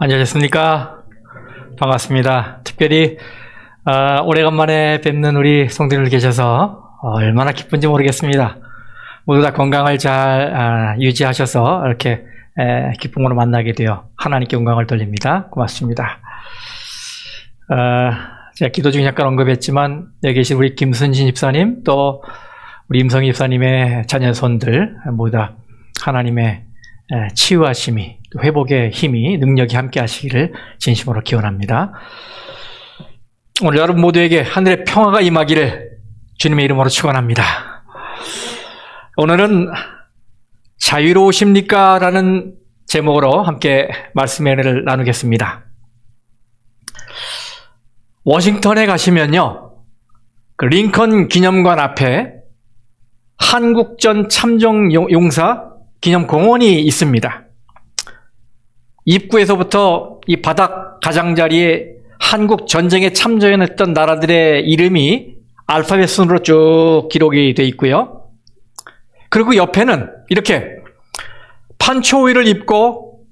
안녕하셨습니까? 반갑습니다. 특별히 오래간만에 뵙는 우리 성도님들 계셔서 얼마나 기쁜지 모르겠습니다. 모두 다 건강을 잘 유지하셔서 이렇게 기쁨으로 만나게 되어 하나님께 영광을 돌립니다. 고맙습니다. 제가 기도 중에 약간 언급했지만 여기 계신 우리 김순진 집사님 또 우리 임성희 집사님의 자녀손들 모두 다 하나님의 치유하심이 회복의 힘이 능력이 함께 하시기를 진심으로 기원합니다. 오늘 여러분 모두에게 하늘의 평화가 임하기를 주님의 이름으로 축원합니다. 오늘은 자유로우십니까? 라는 제목으로 함께 말씀의 은혜를 나누겠습니다. 워싱턴에 가시면요, 그 링컨 기념관 앞에 한국전 참전용사 기념공원이 있습니다. 입구에서부터 이 바닥 가장자리에 한국 전쟁에 참전했던 나라들의 이름이 알파벳 순으로 쭉 기록이 되어 있고요. 그리고 옆에는 이렇게 판초위를 입고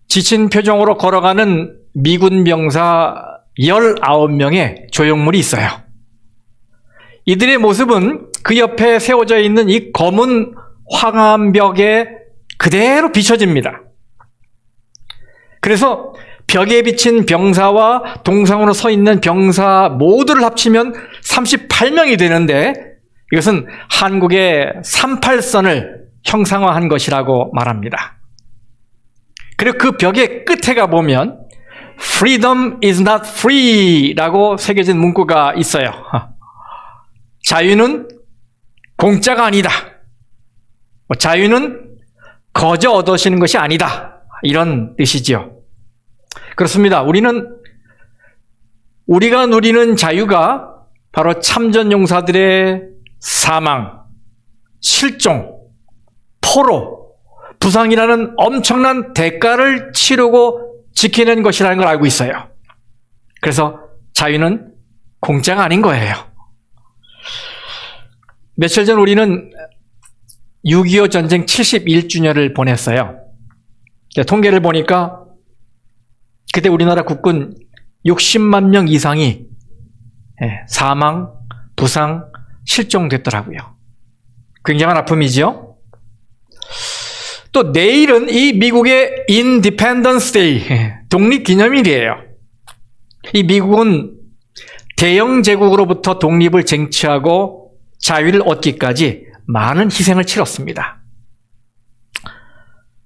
지친 표정으로 걸어가는 미군 병사 19명의 조형물이 있어요. 이들의 모습은 그 옆에 세워져 있는 이 검은 황암벽에 그대로 비춰집니다. 그래서 벽에 비친 병사와 동상으로 서 있는 병사 모두를 합치면 38명이 되는데 이것은 한국의 38선을 형상화한 것이라고 말합니다. 그리고 그 벽의 끝에 가보면 Freedom is not free 라고 새겨진 문구가 있어요. 자유는 공짜가 아니다. 자유는 거저 얻으시는 것이 아니다. 이런 뜻이지요. 그렇습니다. 우리가 누리는 자유가 바로 참전용사들의 사망, 실종, 포로, 부상이라는 엄청난 대가를 치르고 지키는 것이라는 걸 알고 있어요. 그래서 자유는 공짜가 아닌 거예요. 며칠 전 우리는 6.25 전쟁 71주년을 보냈어요. 통계를 보니까 그때 우리나라 국군 60만 명 이상이 사망, 부상, 실종됐더라고요. 굉장한 아픔이죠. 또 내일은 이 미국의 Independence Day, 독립기념일이에요. 이 미국은 대영 제국으로부터 독립을 쟁취하고 자유를 얻기까지 많은 희생을 치렀습니다.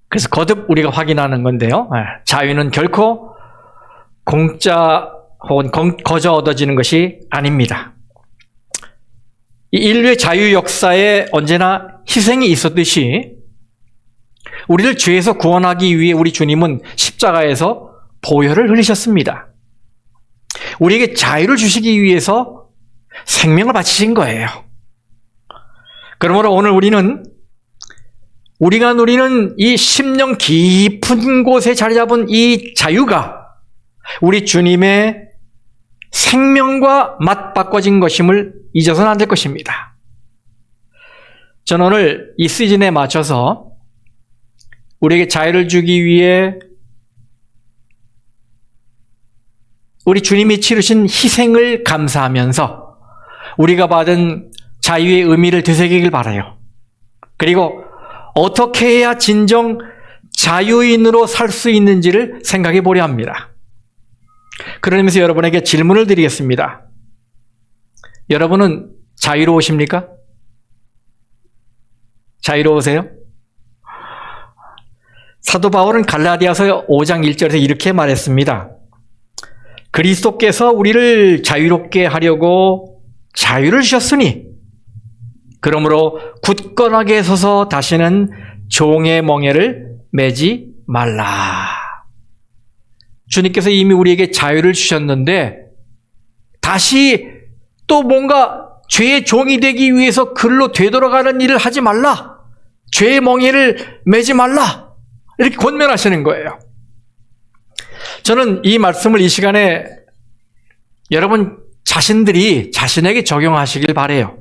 그래서 거듭 우리가 확인하는 건데요. 자유는 결코 공짜 혹은 거저 얻어지는 것이 아닙니다. 이 인류의 자유 역사에 언제나 희생이 있었듯이 우리를 죄에서 구원하기 위해 우리 주님은 십자가에서 보혈을 흘리셨습니다. 우리에게 자유를 주시기 위해서 생명을 바치신 거예요. 그러므로 오늘 우리가 누리는 이 심령 깊은 곳에 자리 잡은 이 자유가 우리 주님의 생명과 맞바꿔진 것임을 잊어서는 안 될 것입니다. 저는 오늘 이 시즌에 맞춰서 우리에게 자유를 주기 위해 우리 주님이 치르신 희생을 감사하면서 우리가 받은 자유의 의미를 되새기길 바라요. 그리고 어떻게 해야 진정 자유인으로 살 수 있는지를 생각해 보려 합니다. 그러면서 여러분에게 질문을 드리겠습니다. 여러분은 자유로우십니까? 자유로우세요? 사도 바울은 갈라디아서 5장 1절에서 이렇게 말했습니다. 그리스도께서 우리를 자유롭게 하려고 자유를 주셨으니 그러므로 굳건하게 서서 다시는 종의 멍에를 매지 말라. 주님께서 이미 우리에게 자유를 주셨는데 다시 또 뭔가 죄의 종이 되기 위해서 글로 되돌아가는 일을 하지 말라. 죄의 멍에를 매지 말라. 이렇게 권면하시는 거예요. 저는 이 말씀을 이 시간에 여러분 자신들이 자신에게 적용하시길 바라요.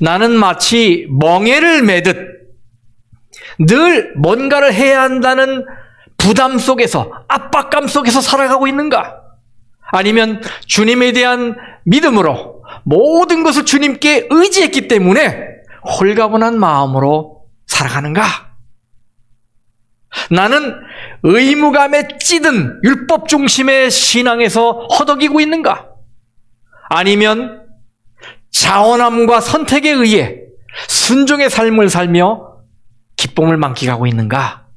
나는 마치 멍에를 매듯 늘 뭔가를 해야 한다는 부담 속에서, 압박감 속에서 살아가고 있는가? 아니면 주님에 대한 믿음으로 모든 것을 주님께 의지했기 때문에 홀가분한 마음으로 살아가는가? 나는 의무감에 찌든 율법 중심의 신앙에서 허덕이고 있는가? 아니면 자원함과 선택에 의해 순종의 삶을 살며 기쁨을 만끽하고 있는가?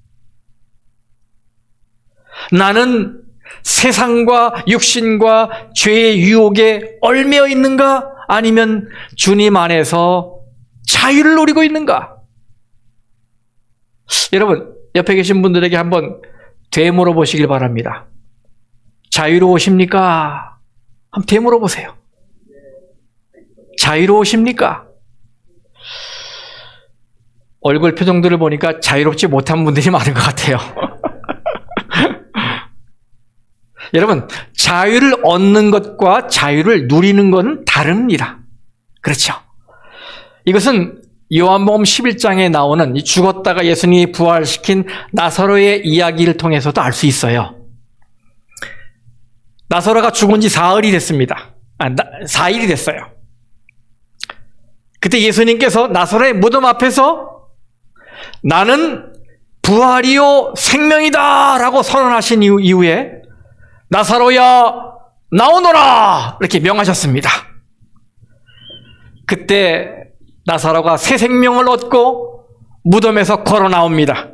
나는 세상과 육신과 죄의 유혹에 얽매여 있는가? 아니면 주님 안에서 자유를 누리고 있는가? 여러분, 옆에 계신 분들에게 한번 되물어 보시길 바랍니다. 자유로우십니까? 한번 되물어 보세요. 자유로우십니까? 얼굴 표정들을 보니까 자유롭지 못한 분들이 많은 것 같아요. 여러분, 자유를 얻는 것과 자유를 누리는 것은 다릅니다. 그렇죠? 이것은 요한복음 11장에 나오는 죽었다가 예수님이 부활시킨 나사로의 이야기를 통해서도 알 수 있어요. 나사로가 죽은 지 사흘이 됐습니다. 4일이 됐어요. 그때 예수님께서 나사로의 무덤 앞에서 나는 부활이요 생명이다 라고 선언하신 이후에 나사로야 나오너라 이렇게 명하셨습니다. 그때 나사로가 새 생명을 얻고 무덤에서 걸어 나옵니다.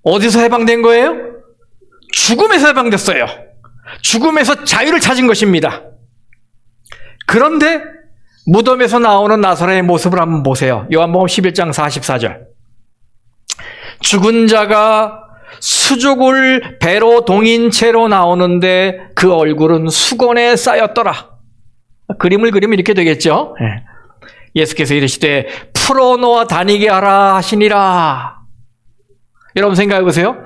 어디서 해방된 거예요? 죽음에서 해방됐어요. 죽음에서 자유를 찾은 것입니다. 그런데 무덤에서 나오는 나사로의 모습을 한번 보세요. 요한복음 11장 44절. 죽은 자가 수족을 배로 동인 채로 나오는데 그 얼굴은 수건에 쌓였더라. 그림을 그리면 이렇게 되겠죠. 예수께서 이르시되 풀어놓아 다니게 하라 하시니라. 여러분 생각해 보세요.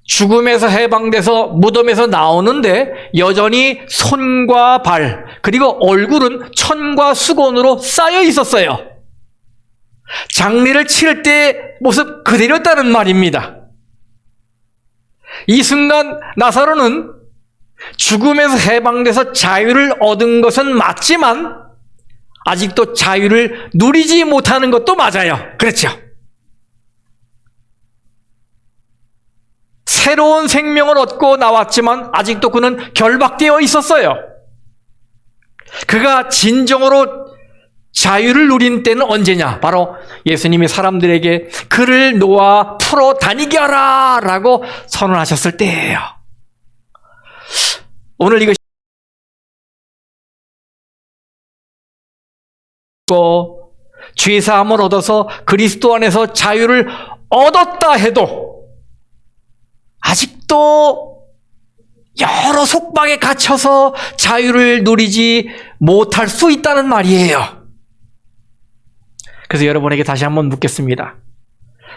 죽음에서 해방돼서 무덤에서 나오는데 여전히 손과 발 그리고 얼굴은 천과 수건으로 쌓여 있었어요. 장례를 치를 때 모습 그대로였다는 말입니다. 이 순간 나사로는 죽음에서 해방돼서 자유를 얻은 것은 맞지만 아직도 자유를 누리지 못하는 것도 맞아요. 그렇죠? 새로운 생명을 얻고 나왔지만 아직도 그는 결박되어 있었어요. 그가 진정으로 자유를 누린 때는 언제냐? 바로 예수님이 사람들에게 그를 놓아 풀어 다니게 하라 라고 선언하셨을 때예요. 오늘 이것이 죄사함을 얻어서 그리스도 안에서 자유를 얻었다 해도 아직도 여러 속박에 갇혀서 자유를 누리지 못할 수 있다는 말이에요. 그래서 여러분에게 다시 한번 묻겠습니다.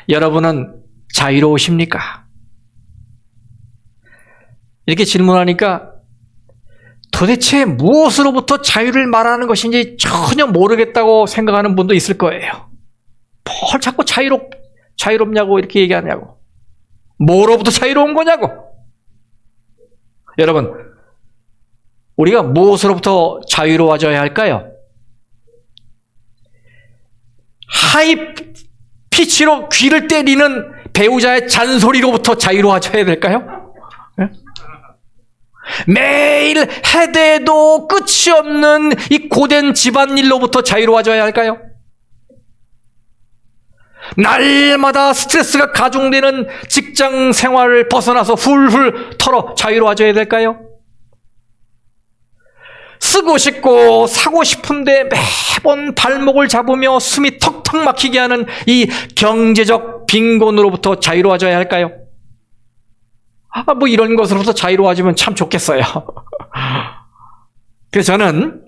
여러분은 자유로우십니까? 이렇게 질문하니까 도대체 무엇으로부터 자유를 말하는 것인지 전혀 모르겠다고 생각하는 분도 있을 거예요. 뭘 자꾸 자유롭냐고 이렇게 얘기하냐고. 뭐로부터 자유로운 거냐고. 여러분, 우리가 무엇으로부터 자유로워져야 할까요? 하이 피치로 귀를 때리는 배우자의 잔소리로부터 자유로워져야 될까요? 네? 매일 해대도 끝이 없는 이 고된 집안일로부터 자유로워져야 할까요? 날마다 스트레스가 가중되는 직장 생활을 벗어나서 훌훌 털어 자유로워져야 될까요? 쓰고 싶고 사고 싶은데 매번 발목을 잡으며 숨이 턱턱 막히게 하는 이 경제적 빈곤으로부터 자유로워져야 할까요? 뭐 이런 것으로부터 자유로워지면 참 좋겠어요. 그래서 저는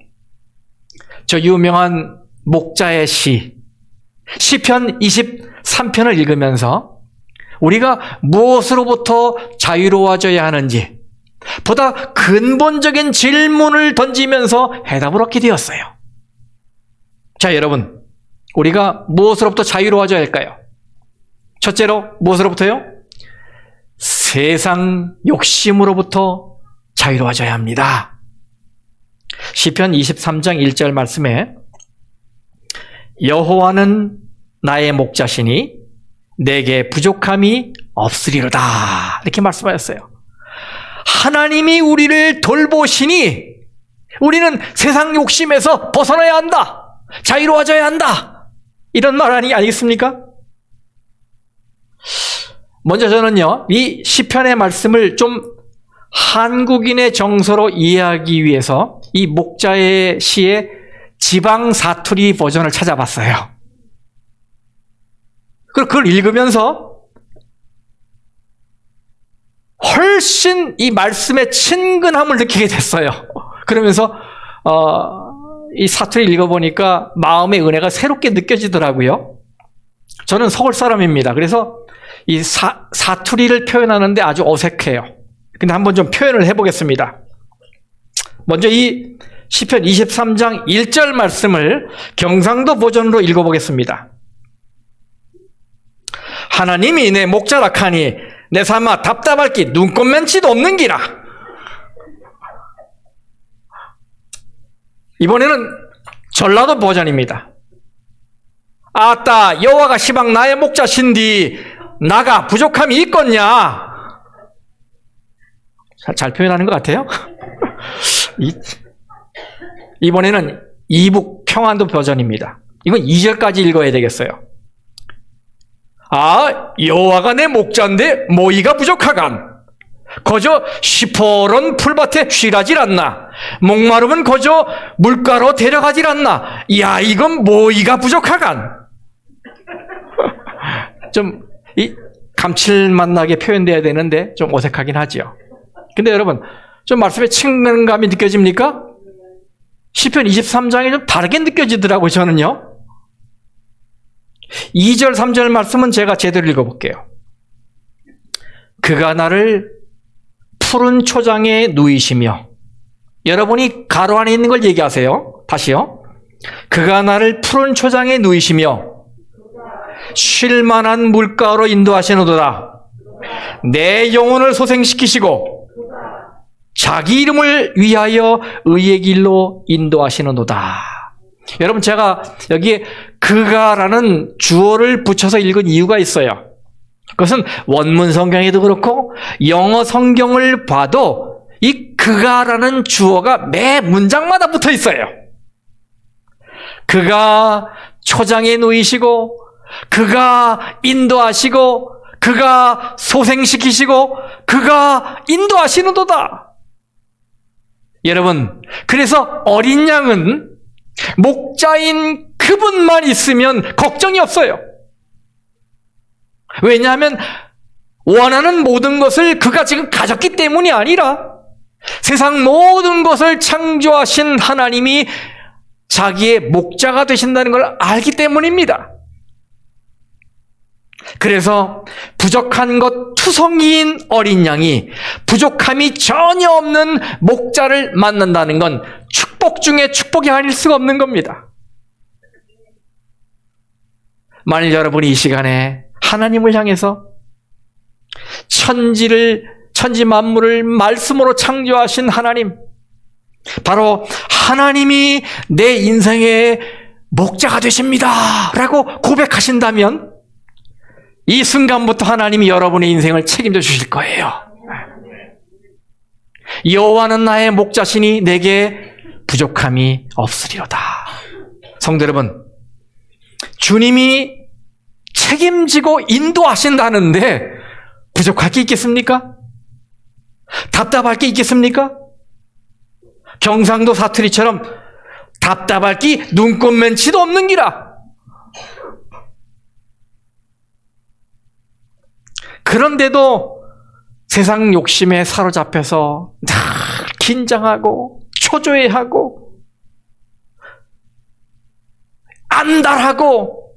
저 유명한 목자의 시편 23편을 읽으면서 우리가 무엇으로부터 자유로워져야 하는지 보다 근본적인 질문을 던지면서 해답을 얻게 되었어요. 자, 여러분, 우리가 무엇으로부터 자유로워져야 할까요? 첫째로 무엇으로부터요? 세상 욕심으로부터 자유로워져야 합니다. 시편 23장 1절 말씀에 여호와는 나의 목자시니 내게 부족함이 없으리로다 이렇게 말씀하셨어요. 하나님이 우리를 돌보시니 우리는 세상 욕심에서 벗어나야 한다. 자유로워져야 한다. 이런 말 아니겠습니까? 먼저 저는요, 이 시편의 말씀을 좀 한국인의 정서로 이해하기 위해서 이 목자의 시의 지방 사투리 버전을 찾아봤어요. 그걸 읽으면서 훨씬 이 말씀의 친근함을 느끼게 됐어요. 그러면서 이 사투리 읽어보니까 마음의 은혜가 새롭게 느껴지더라고요. 저는 서울 사람입니다. 그래서 이 사투리를 표현하는데 아주 어색해요. 근데 한번 좀 표현을 해보겠습니다. 먼저 이 시편 23장 1절 말씀을 경상도 버전으로 읽어보겠습니다. 하나님이 내 목자라 하니 내 삶아 답답할 기 눈꽃맨치도 없는 기라. 이번에는 전라도 버전입니다. 아따 여호와가 시방 나의 목자신디 나가 부족함이 있겠냐. 잘 표현하는 것 같아요. 이번에는 이북 평안도 버전입니다. 이건 2절까지 읽어야 되겠어요. 아 여호와가 내 목자인데 뭐이가 부족하간. 거저 시퍼런 풀밭에 쉬라질 않나. 목마르면 거저 물가로 데려가질 않나. 야 이건 뭐이가 부족하간. 좀 이 감칠맛 나게 표현돼야 되는데 좀 어색하긴 하죠. 근데 여러분 좀 말씀에 친근감이 느껴집니까? 시편 23장이 좀 다르게 느껴지더라고요. 저는요. 2절 3절 말씀은 제가 제대로 읽어볼게요. 그가 나를 푸른 초장에 누이시며. 여러분이 가로 안에 있는 걸 얘기하세요. 다시요. 그가 나를 푸른 초장에 누이시며 쉴만한 물가로 인도하시노도다. 내 영혼을 소생시키시고 자기 이름을 위하여 의의 길로 인도하시는도다. 여러분 제가 여기에 그가라는 주어를 붙여서 읽은 이유가 있어요. 그것은 원문 성경에도 그렇고 영어 성경을 봐도 이 그가라는 주어가 매 문장마다 붙어 있어요. 그가 초장에 누이시고 그가 인도하시고 그가 소생시키시고 그가 인도하시는도다. 여러분 그래서 어린 양은 목자인 그분만 있으면 걱정이 없어요. 왜냐하면 원하는 모든 것을 그가 지금 가졌기 때문이 아니라 세상 모든 것을 창조하신 하나님이 자기의 목자가 되신다는 걸 알기 때문입니다. 그래서 부족한 것 투성이인 어린 양이 부족함이 전혀 없는 목자를 만난다는 건 축복 중에 축복이 아닐 수가 없는 겁니다. 만일 여러분이 이 시간에 하나님을 향해서 천지 만물을 말씀으로 창조하신 하나님, 바로 하나님이 내 인생의 목자가 되십니다 라고 고백하신다면 이 순간부터 하나님이 여러분의 인생을 책임져 주실 거예요. 여호와는 나의 목자시니 내게 부족함이 없으리로다. 성도 여러분, 주님이 책임지고 인도하신다는데 부족할 게 있겠습니까? 답답할 게 있겠습니까? 경상도 사투리처럼 답답할 게 눈꽃맨치도 없는 기라. 그런데도 세상 욕심에 사로잡혀서 늘 긴장하고 초조해하고 안달하고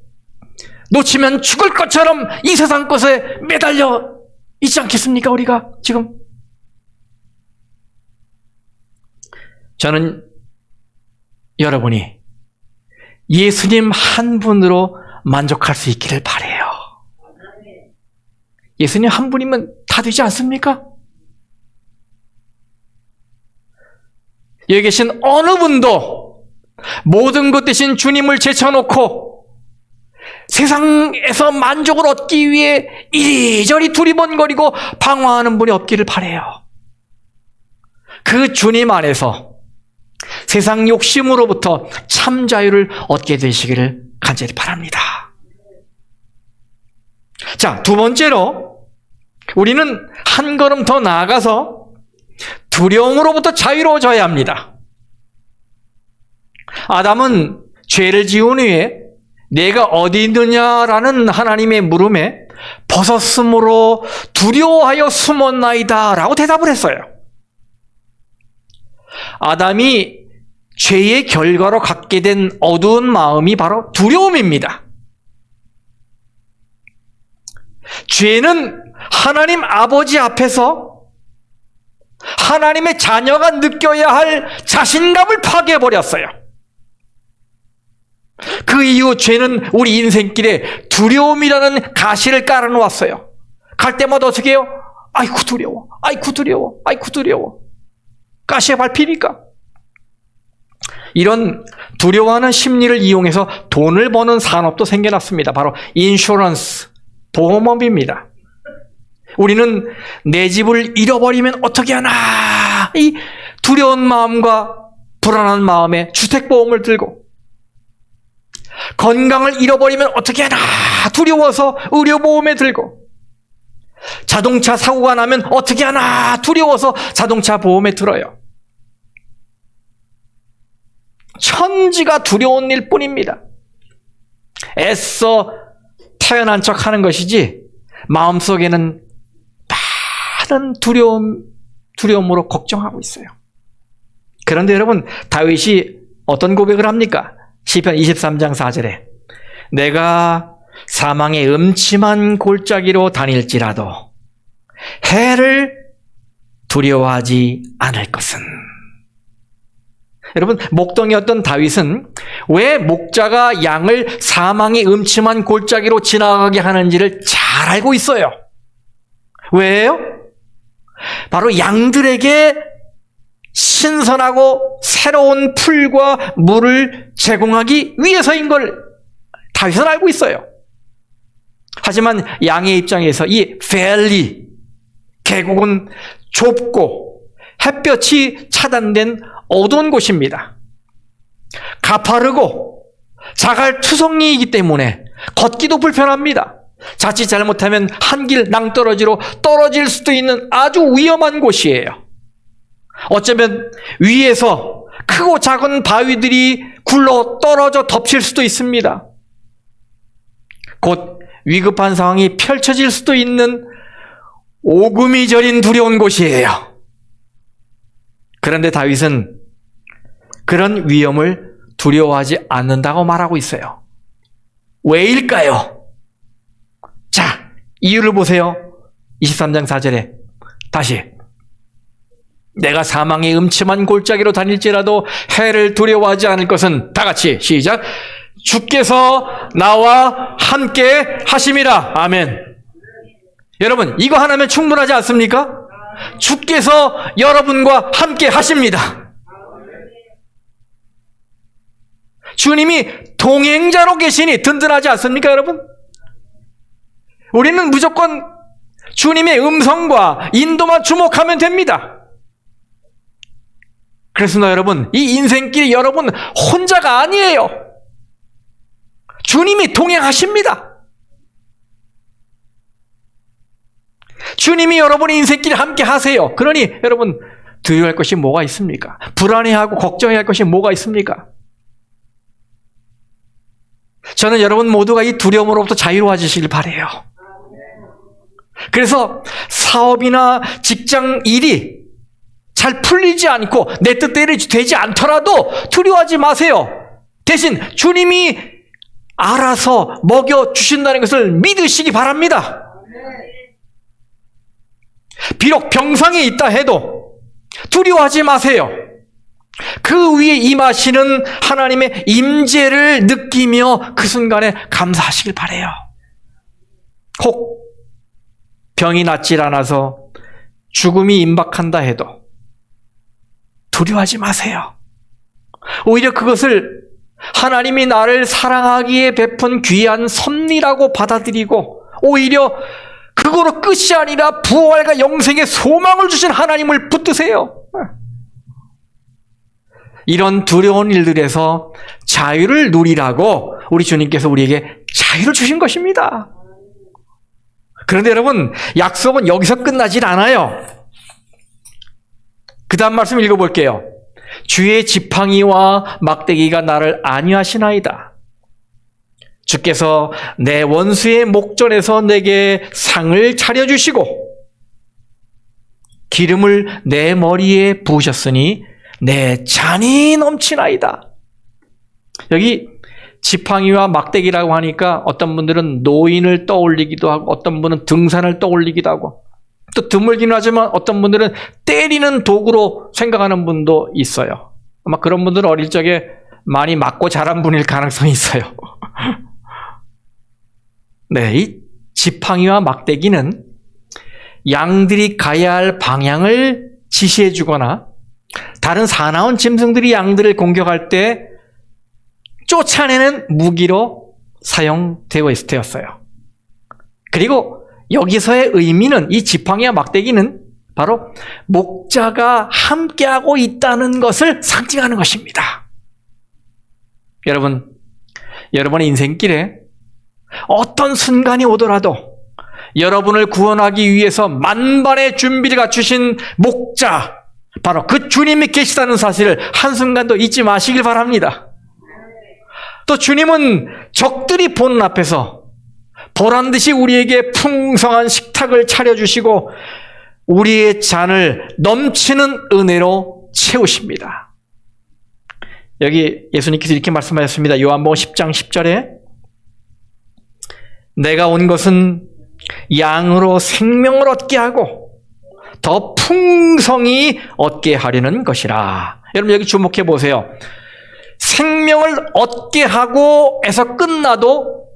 놓치면 죽을 것처럼 이 세상 것에 매달려 있지 않겠습니까? 우리가 지금. 저는 여러분이 예수님 한 분으로 만족할 수 있기를 바라요. 예수님 한 분이면 다 다 되지 않습니까? 여기 계신 어느 분도 모든 것 대신 주님을 제쳐놓고 세상에서 만족을 얻기 위해 이리저리 두리번거리고 방황하는 분이 없기를 바라요. 그 주님 안에서 세상 욕심으로부터 참 자유를 얻게 되시기를 간절히 바랍니다. 자, 두 번째로 우리는 한 걸음 더 나아가서 두려움으로부터 자유로워져야 합니다. 아담은 죄를 지은 후에 내가 어디 있느냐라는 하나님의 물음에 벗었으므로 두려워하여 숨었나이다 라고 대답을 했어요. 아담이 죄의 결과로 갖게 된 어두운 마음이 바로 두려움입니다. 죄는 하나님 아버지 앞에서 하나님의 자녀가 느껴야 할 자신감을 파괴해버렸어요. 그 이후 죄는 우리 인생길에 두려움이라는 가시를 깔아놓았어요. 갈 때마다 어떻게 해요? 아이고 두려워, 아이고 두려워, 아이고 두려워. 가시에 밟히니까. 이런 두려워하는 심리를 이용해서 돈을 버는 산업도 생겨났습니다. 바로 인슈런스, 보험업입니다. 우리는 내 집을 잃어버리면 어떻게 하나 이 두려운 마음과 불안한 마음에 주택보험을 들고, 건강을 잃어버리면 어떻게 하나 두려워서 의료보험에 들고, 자동차 사고가 나면 어떻게 하나 두려워서 자동차 보험에 들어요. 천지가 두려운 일뿐입니다. 애써 태어난 척 하는 것이지 마음속에는 많은 두려움으로 걱정하고 있어요. 그런데 여러분, 다윗이 어떤 고백을 합니까? 시편 23장 4절에 내가 사망의 음침한 골짜기로 다닐지라도 해를 두려워하지 않을 것은. 여러분, 목동이었던 다윗은 왜 목자가 양을 사망의 음침한 골짜기로 지나가게 하는지를 잘 알고 있어요. 왜요? 바로 양들에게 신선하고 새로운 풀과 물을 제공하기 위해서인 걸 다윗은 알고 있어요. 하지만 양의 입장에서 이 밸리, 계곡은 좁고 햇볕이 차단된 어두운 곳입니다. 가파르고 자갈투성이이기 때문에 걷기도 불편합니다. 자칫 잘못하면 한 길 낭떠러지로 떨어질 수도 있는 아주 위험한 곳이에요. 어쩌면 위에서 크고 작은 바위들이 굴러 떨어져 덮칠 수도 있습니다. 곧 위급한 상황이 펼쳐질 수도 있는 오금이 저린 두려운 곳이에요. 그런데 다윗은 그런 위험을 두려워하지 않는다고 말하고 있어요. 왜일까요? 자, 이유를 보세요. 23장 4절에 다시 내가 사망의 음침한 골짜기로 다닐지라도 해를 두려워하지 않을 것은, 다 같이 시작. 주께서 나와 함께 하심이라. 아멘. 여러분, 이거 하나면 충분하지 않습니까? 주께서 여러분과 함께 하십니다. 주님이 동행자로 계시니 든든하지 않습니까, 여러분? 우리는 무조건 주님의 음성과 인도만 주목하면 됩니다. 그래서 여러분, 이 인생길이 여러분 혼자가 아니에요. 주님이 동행하십니다. 주님이 여러분의 인생길에 함께 하세요. 그러니 여러분, 두려워할 것이 뭐가 있습니까? 불안해하고 걱정해야 할 것이 뭐가 있습니까? 저는 여러분 모두가 이 두려움으로부터 자유로워지시길 바라요. 그래서 사업이나 직장 일이 잘 풀리지 않고 내 뜻대로 되지 않더라도 두려워하지 마세요. 대신 주님이 알아서 먹여주신다는 것을 믿으시기 바랍니다. 비록 병상에 있다 해도 두려워하지 마세요. 그 위에 임하시는 하나님의 임재를 느끼며 그 순간에 감사하시길 바라요. 혹 병이 낫질 않아서 죽음이 임박한다 해도 두려워하지 마세요. 오히려 그것을 하나님이 나를 사랑하기에 베푼 귀한 섭리라고 받아들이고 오히려 그거로 끝이 아니라 부활과 영생의 소망을 주신 하나님을 붙드세요. 이런 두려운 일들에서 자유를 누리라고 우리 주님께서 우리에게 자유를 주신 것입니다. 그런데 여러분, 약속은 여기서 끝나질 않아요. 그 다음 말씀 읽어볼게요. 주의 지팡이와 막대기가 나를 안위하시나이다. 주께서 내 원수의 목전에서 내게 상을 차려주시고 기름을 내 머리에 부으셨으니 내 잔이 넘치나이다. 여기 지팡이와 막대기라고 하니까 어떤 분들은 노인을 떠올리기도 하고 어떤 분은 등산을 떠올리기도 하고 또 드물긴 하지만 어떤 분들은 때리는 도구로 생각하는 분도 있어요. 아마 그런 분들은 어릴 적에 많이 맞고 자란 분일 가능성이 있어요. 네, 이 지팡이와 막대기는 양들이 가야 할 방향을 지시해 주거나 다른 사나운 짐승들이 양들을 공격할 때 쫓아내는 무기로 사용되었어요. 그리고 여기서의 의미는 이 지팡이와 막대기는 바로 목자가 함께하고 있다는 것을 상징하는 것입니다. 여러분, 여러분의 인생길에 어떤 순간이 오더라도 여러분을 구원하기 위해서 만반의 준비를 갖추신 목자, 바로 그 주님이 계시다는 사실을 한순간도 잊지 마시길 바랍니다. 또 주님은 적들이 보는 앞에서 보란듯이 우리에게 풍성한 식탁을 차려주시고 우리의 잔을 넘치는 은혜로 채우십니다. 여기 예수님께서 이렇게 말씀하셨습니다. 요한복음 10장 10절에 내가 온 것은 양으로 생명을 얻게 하고 더 풍성히 얻게 하려는 것이라. 여러분 여기 주목해 보세요. 생명을 얻게 하고 해서 끝나도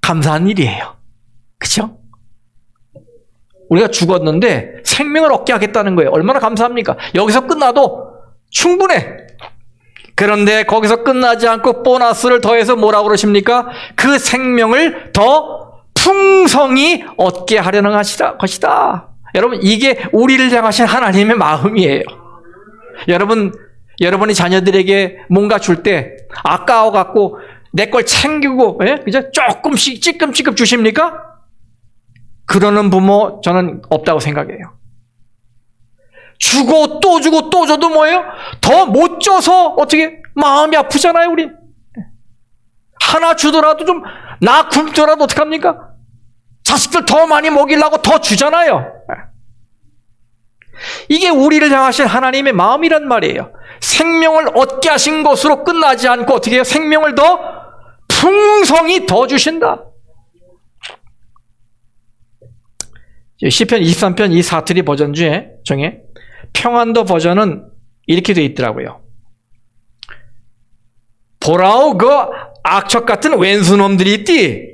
감사한 일이에요. 그렇죠? 우리가 죽었는데 생명을 얻게 하겠다는 거예요. 얼마나 감사합니까? 여기서 끝나도 충분해. 그런데 거기서 끝나지 않고 보너스를 더해서 뭐라고 그러십니까? 그 생명을 더 풍성히 얻게 하려는 것이다. 여러분 이게 우리를 향하신 하나님의 마음이에요. 여러분이 자녀들에게 뭔가 줄 때 아까워갖고 내 걸 챙기고 그죠? 조금씩 찔끔찔끔 주십니까? 그러는 부모 저는 없다고 생각해요. 주고 또 주고 또 줘도 뭐예요? 더 못 줘서 어떻게 마음이 아프잖아요. 우리 하나 주더라도 좀 나 굶더라도 어떡합니까? 자식들 더 많이 먹이려고 더 주잖아요. 이게 우리를 향하신 하나님의 마음이란 말이에요. 생명을 얻게 하신 것으로 끝나지 않고 어떻게 해요? 생명을 더 풍성히 더 주신다. 시편 23편 이 사투리 버전 중에 평안도 버전은 이렇게 되어 있더라고요. 보라오 그 악척 같은 왼수놈들이 있디.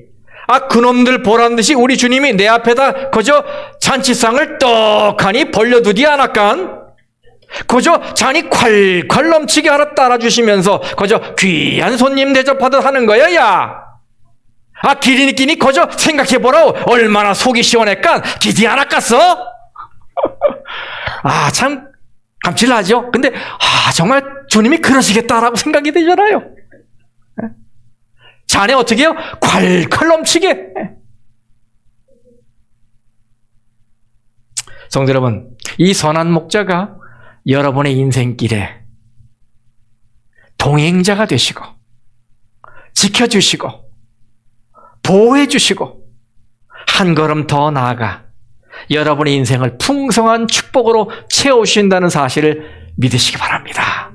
그놈들 보란 듯이 우리 주님이 내 앞에다 그저 잔치상을 떡하니 벌려두디 않았간? 그저 잔이 콸콸 넘치게 하나 따라주시면서 그저 귀한 손님 대접하듯 하는 거야, 야. 기린이 끼니 그저 생각해보라. 얼마나 속이 시원했간? 기디 않았겠어? 참 감칠나죠? 근데 정말 주님이 그러시겠다라고 생각이 되잖아요. 잔에 어떻게 해요? 콸콸 넘치게. 성도 여러분, 이 선한 목자가 여러분의 인생길에 동행자가 되시고 지켜주시고 보호해주시고 한 걸음 더 나아가 여러분의 인생을 풍성한 축복으로 채우신다는 사실을 믿으시기 바랍니다.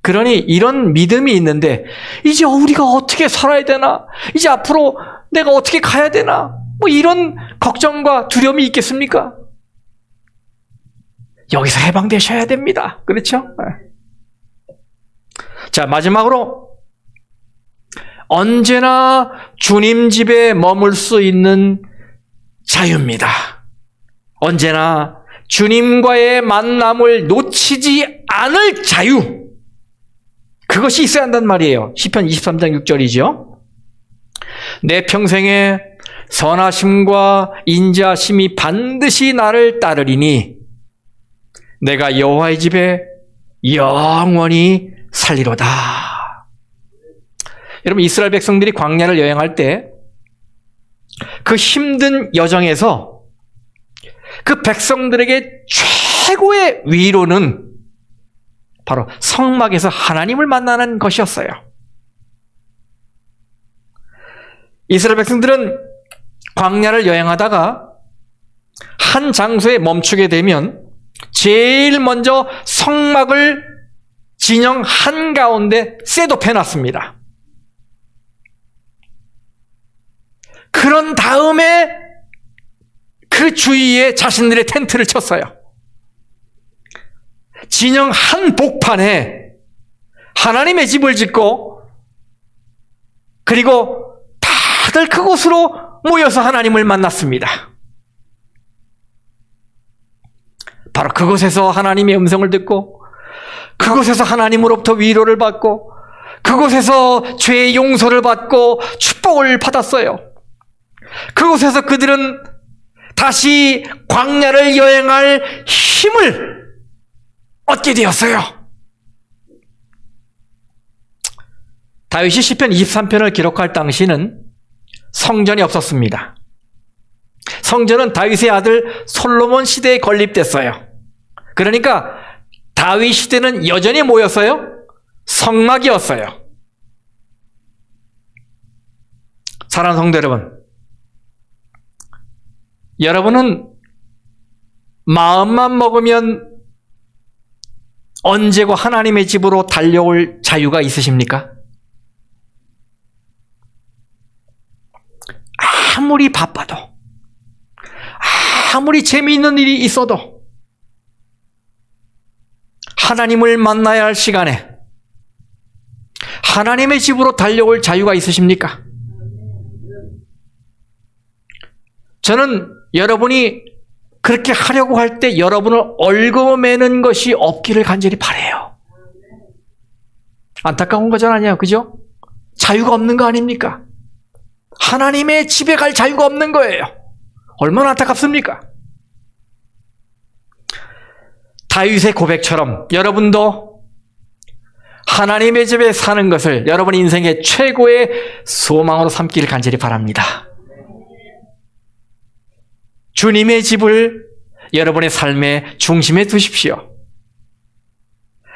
그러니 이런 믿음이 있는데 이제 우리가 어떻게 살아야 되나? 이제 앞으로 내가 어떻게 가야 되나? 이런 걱정과 두려움이 있겠습니까? 여기서 해방되셔야 됩니다. 그렇죠? 자, 마지막으로 언제나 주님 집에 머물 수 있는 자유입니다. 언제나 주님과의 만남을 놓치지 않을 자유. 그것이 있어야 한단 말이에요. 시편 23장 6절이죠. 내 평생에 선하심과 인자심이 반드시 나를 따르리니 내가 여호와의 집에 영원히 살리로다. 여러분, 이스라엘 백성들이 광야를 여행할 때 그 힘든 여정에서 그 백성들에게 최고의 위로는 바로 성막에서 하나님을 만나는 것이었어요. 이스라엘 백성들은 광야를 여행하다가 한 장소에 멈추게 되면 제일 먼저 성막을 진영 한가운데 셋업해 놨습니다. 그런 다음에 그 주위에 자신들의 텐트를 쳤어요. 진영 한 복판에 하나님의 집을 짓고, 그리고 다들 그곳으로 모여서 하나님을 만났습니다. 바로 그곳에서 하나님의 음성을 듣고, 그곳에서 하나님으로부터 위로를 받고, 그곳에서 죄의 용서를 받고 축복을 받았어요. 그곳에서 그들은 다시 광야를 여행할 힘을 얻게 되었어요. 다윗이 시편 23편을 기록할 당시는 성전이 없었습니다. 성전은 다윗의 아들 솔로몬 시대에 건립됐어요. 그러니까 다윗 시대는 여전히 뭐였어요? 성막이었어요. 사랑하는 성도 여러분, 여러분은 마음만 먹으면 언제고 하나님의 집으로 달려올 자유가 있으십니까? 아무리 바빠도, 아무리 재미있는 일이 있어도 하나님을 만나야 할 시간에 하나님의 집으로 달려올 자유가 있으십니까? 저는 여러분이 그렇게 하려고 할 때 여러분을 얽어매는 것이 없기를 간절히 바라요. 안타까운 거잖아요. 그죠? 자유가 없는 거 아닙니까? 하나님의 집에 갈 자유가 없는 거예요. 얼마나 안타깝습니까? 다윗의 고백처럼 여러분도 하나님의 집에 사는 것을 여러분 인생의 최고의 소망으로 삼기를 간절히 바랍니다. 주님의 집을 여러분의 삶의 중심에 두십시오.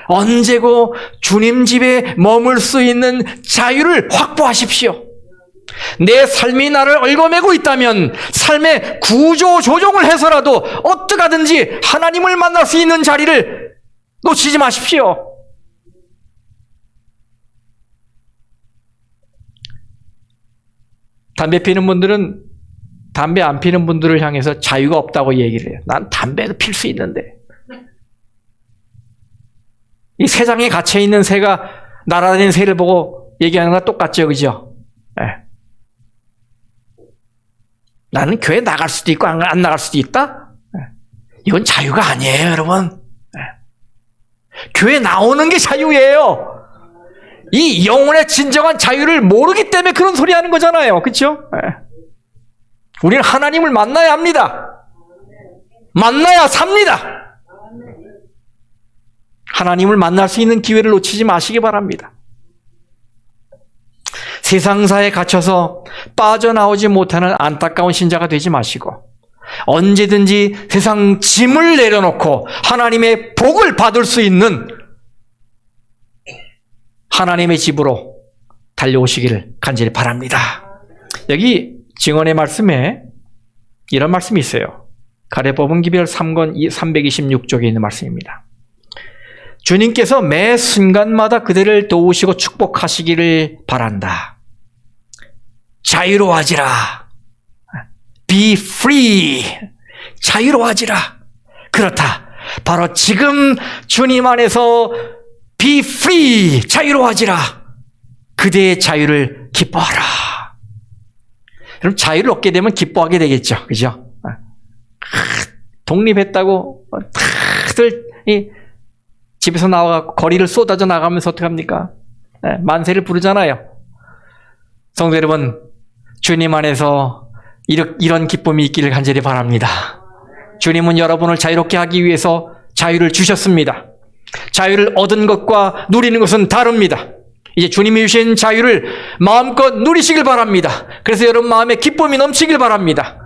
언제고 주님 집에 머물 수 있는 자유를 확보하십시오. 내 삶이 나를 얽어매고 있다면 삶의 구조 조정을 해서라도 어떻게든지 하나님을 만날 수 있는 자리를 놓치지 마십시오. 담배 피는 분들은 담배 안 피는 분들을 향해서 자유가 없다고 얘기를 해요. 난 담배도 필 수 있는데. 이 새장에 갇혀있는 새가 날아다니는 새를 보고 얘기하는 거랑 똑같죠, 그죠? 네. 나는 교회 나갈 수도 있고 안 나갈 수도 있다? 네. 이건 자유가 아니에요, 여러분. 네. 교회 나오는 게 자유예요. 이 영혼의 진정한 자유를 모르기 때문에 그런 소리 하는 거잖아요. 그렇죠? 네. 우리는 하나님을 만나야 합니다. 만나야 삽니다. 하나님을 만날 수 있는 기회를 놓치지 마시기 바랍니다. 세상사에 갇혀서 빠져나오지 못하는 안타까운 신자가 되지 마시고 언제든지 세상 짐을 내려놓고 하나님의 복을 받을 수 있는 하나님의 집으로 달려오시기를 간절히 바랍니다. 여기 증언의 말씀에 이런 말씀이 있어요. 가래법은 기별 3권 326쪽에 있는 말씀입니다. 주님께서 매 순간마다 그들을 도우시고 축복하시기를 바란다. 자유로워지라. Be free. 자유로워지라. 그렇다. 바로 지금 주님 안에서 Be free. 자유로워지라. 그대의 자유를 기뻐하라. 여러분, 자유를 얻게 되면 기뻐하게 되겠죠. 그죠? 독립했다고 다들 집에서 나와갖고 거리를 쏟아져 나가면서 어떡합니까? 만세를 부르잖아요. 성도 여러분, 주님 안에서 이런 기쁨이 있기를 간절히 바랍니다. 주님은 여러분을 자유롭게 하기 위해서 자유를 주셨습니다. 자유를 얻은 것과 누리는 것은 다릅니다. 이제 주님이 주신 자유를 마음껏 누리시길 바랍니다. 그래서 여러분 마음에 기쁨이 넘치길 바랍니다.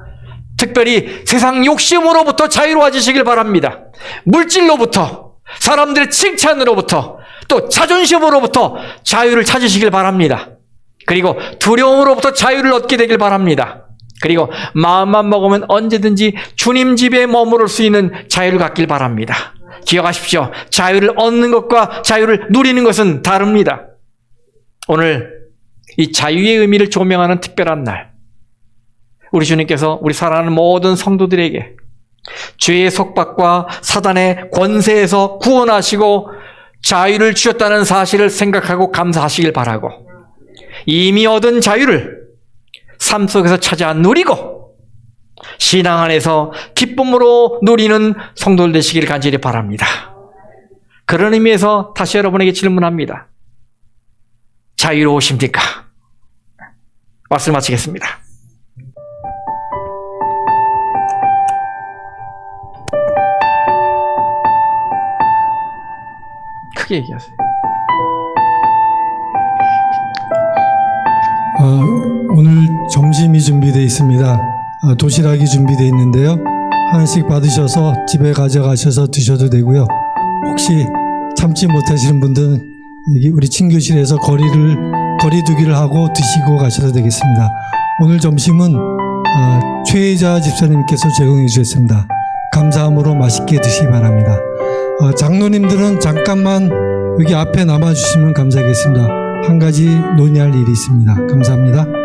특별히 세상 욕심으로부터 자유로워지시길 바랍니다. 물질로부터, 사람들의 칭찬으로부터, 또 자존심으로부터 자유를 찾으시길 바랍니다. 그리고 두려움으로부터 자유를 얻게 되길 바랍니다. 그리고 마음만 먹으면 언제든지 주님 집에 머무를 수 있는 자유를 갖길 바랍니다. 기억하십시오. 자유를 얻는 것과 자유를 누리는 것은 다릅니다. 오늘 이 자유의 의미를 조명하는 특별한 날, 우리 주님께서 우리 사랑하는 모든 성도들에게 죄의 속박과 사단의 권세에서 구원하시고 자유를 주셨다는 사실을 생각하고 감사하시길 바라고, 이미 얻은 자유를 삶 속에서 찾아 누리고 신앙 안에서 기쁨으로 누리는 성도들 되시길 간절히 바랍니다. 그런 의미에서 다시 여러분에게 질문합니다. 자유로우십니까? 말씀 마치겠습니다. 크게 얘기하세요. 오늘 점심이 준비되어 있습니다. 도시락이 준비되어 있는데요. 하나씩 받으셔서 집에 가져가셔서 드셔도 되고요. 혹시 참지 못하시는 분들은 여기 우리 친교실에서 거리두기를 하고 드시고 가셔도 되겠습니다. 오늘 점심은 최혜자 집사님께서 제공해 주셨습니다. 감사함으로 맛있게 드시기 바랍니다. 장로님들은 잠깐만 여기 앞에 남아주시면 감사하겠습니다. 한 가지 논의할 일이 있습니다. 감사합니다.